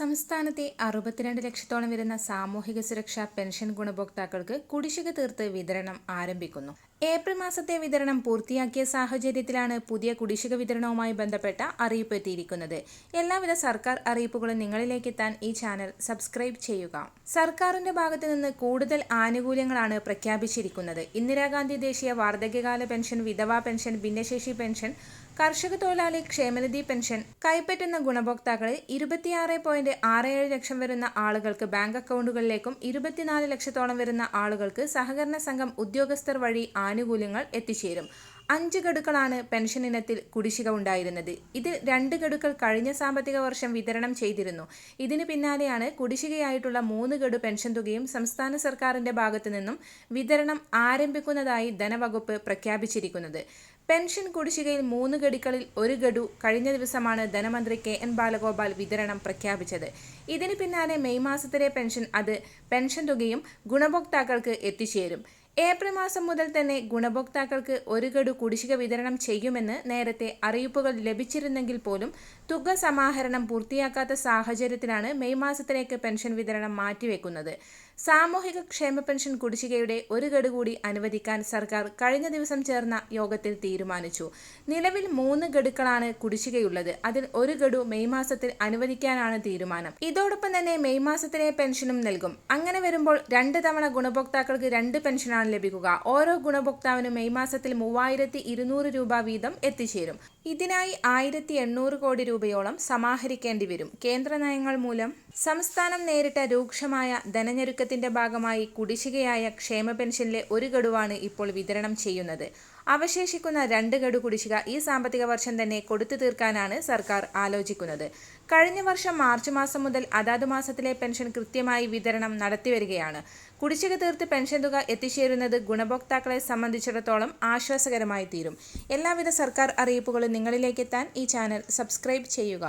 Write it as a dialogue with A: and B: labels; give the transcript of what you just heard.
A: സംസ്ഥാനത്തെ 62 ലക്ഷത്തോളം വരുന്ന സാമൂഹിക സുരക്ഷാ പെൻഷൻ ഗുണഭോക്താക്കൾക്ക് കുടിശ്ശിക തീർത്ത് വിതരണം ആരംഭിക്കുന്നു. ഏപ്രിൽ മാസത്തെ വിതരണം പൂർത്തിയാക്കിയ സാഹചര്യത്തിലാണ് പുതിയ കുടിശ്ശിക വിതരണവുമായി ബന്ധപ്പെട്ട അറിയിപ്പ് എത്തിയിരിക്കുന്നത്. എല്ലാവിധ സർക്കാർ അറിയിപ്പുകളും നിങ്ങളിലേക്ക് എത്താൻ ഈ ചാനൽ സബ്സ്ക്രൈബ് ചെയ്യുക. സർക്കാരിന്റെ ഭാഗത്തു നിന്ന് കൂടുതൽ ആനുകൂല്യങ്ങളാണ് പ്രഖ്യാപിച്ചിരിക്കുന്നത്. ഇന്ദിരാഗാന്ധി ദേശീയ വാർദ്ധക്യകാല പെൻഷൻ, വിധവാ പെൻഷൻ, ഭിന്നശേഷി പെൻഷൻ, കർഷക തൊഴിലാളി ക്ഷേമനിധി പെൻഷൻ കൈപ്പറ്റുന്ന ഗുണഭോക്താക്കളിൽ 26.67 ലക്ഷം വരുന്ന ആളുകൾക്ക് ബാങ്ക് അക്കൗണ്ടുകളിലേക്കും 24 ലക്ഷത്തോളം വരുന്ന ആളുകൾക്ക് സഹകരണ സംഘം ഉദ്യോഗസ്ഥർ വഴി ആനുകൂല്യങ്ങൾ എത്തിച്ചേരും. 5 ഗഡുക്കളാണ് പെൻഷൻ ഇനത്തിൽ കുടിശ്ശിക ഉണ്ടായിരുന്നത്. ഇതിൽ 2 ഗഡുക്കൾ കഴിഞ്ഞ സാമ്പത്തിക വർഷം വിതരണം ചെയ്തിരുന്നു. ഇതിന് പിന്നാലെയാണ് കുടിശ്ശികയായിട്ടുള്ള 3 ഗഡു പെൻഷൻ തുകയും സംസ്ഥാന സർക്കാരിന്റെ ഭാഗത്തു നിന്നും വിതരണം ആരംഭിക്കുന്നതായി ധനവകുപ്പ് പ്രഖ്യാപിച്ചിരിക്കുന്നത്. പെൻഷൻ കുടിശ്ശികയിൽ 3 ഗഡുക്കളിൽ 1 ഗഡു കഴിഞ്ഞ ദിവസമാണ് ധനമന്ത്രി KN ബാലഗോപാൽ വിതരണം പ്രഖ്യാപിച്ചത്. ഇതിന് പിന്നാലെ മെയ് മാസത്തിലെ പെൻഷൻ തുകയും ഗുണഭോക്താക്കൾക്ക് എത്തിച്ചേരും. ഏപ്രിൽ മാസം മുതൽ തന്നെ ഗുണഭോക്താക്കൾക്ക് 1 ഗഡു കുടിശ്ശിക വിതരണം ചെയ്യുമെന്ന് നേരത്തെ അറിയിപ്പുകൾ ലഭിച്ചിരുന്നെങ്കിൽ പോലും തുക സമാഹരണം പൂർത്തിയാക്കാത്ത സാഹചര്യത്തിലാണ് മെയ് മാസത്തിലേക്ക് പെൻഷൻ വിതരണം മാറ്റിവെക്കുന്നത്. സാമൂഹിക ക്ഷേമ പെൻഷൻ കുടിശ്ശികയുടെ 1 ഗഡു കൂടി അനുവദിക്കാൻ സർക്കാർ കഴിഞ്ഞ ദിവസം ചേർന്ന യോഗത്തിൽ തീരുമാനിച്ചു. നിലവിൽ 3 ഗഡുക്കളാണ് കുടിശ്ശികയുള്ളത്. അതിൽ 1 ഗഡു മെയ് മാസത്തിൽ അനുവദിക്കാനാണ് തീരുമാനം. ഇതോടൊപ്പം തന്നെ മെയ് മാസത്തിലെ പെൻഷനും നൽകും. അങ്ങനെ വരുമ്പോൾ 2 തവണ ഗുണഭോക്താക്കൾക്ക് 2 പെൻഷനാണ് ലഭിക്കുക. ഓരോ ഗുണഭോക്താവിനും മെയ് മാസത്തിൽ 3200 രൂപ വീതം എത്തിച്ചേരും. ഇതിനായി 1800 കോടി രൂപയോളം സമാഹരിക്കേണ്ടി വരും. കേന്ദ്ര നയങ്ങൾ മൂലം സംസ്ഥാനം നേരിട്ട രൂക്ഷമായ ധനഞ്ഞെരുക്കത്തിന്റെ ഭാഗമായി കുടിശ്ശികയായ ക്ഷേമ പെൻഷനിലെ 1 ഗഡുവാണ് ഇപ്പോൾ വിതരണം ചെയ്യുന്നത്. അവശേഷിക്കുന്ന 2 ഗഡു കുടിശ്ശിക ഈ സാമ്പത്തിക വർഷം തന്നെ കൊടുത്തു തീർക്കാനാണ് സർക്കാർ ആലോചിക്കുന്നത്. കഴിഞ്ഞ വർഷം മാർച്ച് മാസം മുതൽ അതാത് മാസത്തിലെ പെൻഷൻ കൃത്യമായി വിതരണം നടത്തിവരികയാണ്. കുടിശ്ശിക തീർത്ത് പെൻഷൻ തുക എത്തിച്ചേരുന്നത് ഗുണഭോക്താക്കളെ സംബന്ധിച്ചിടത്തോളം ആശ്വാസകരമായി തീരും. എല്ലാവിധ സർക്കാർ അറിയിപ്പുകളും നിങ്ങളിലേക്ക് എത്താൻ ഈ ചാനൽ സബ്സ്ക്രൈബ് ചെയ്യുക.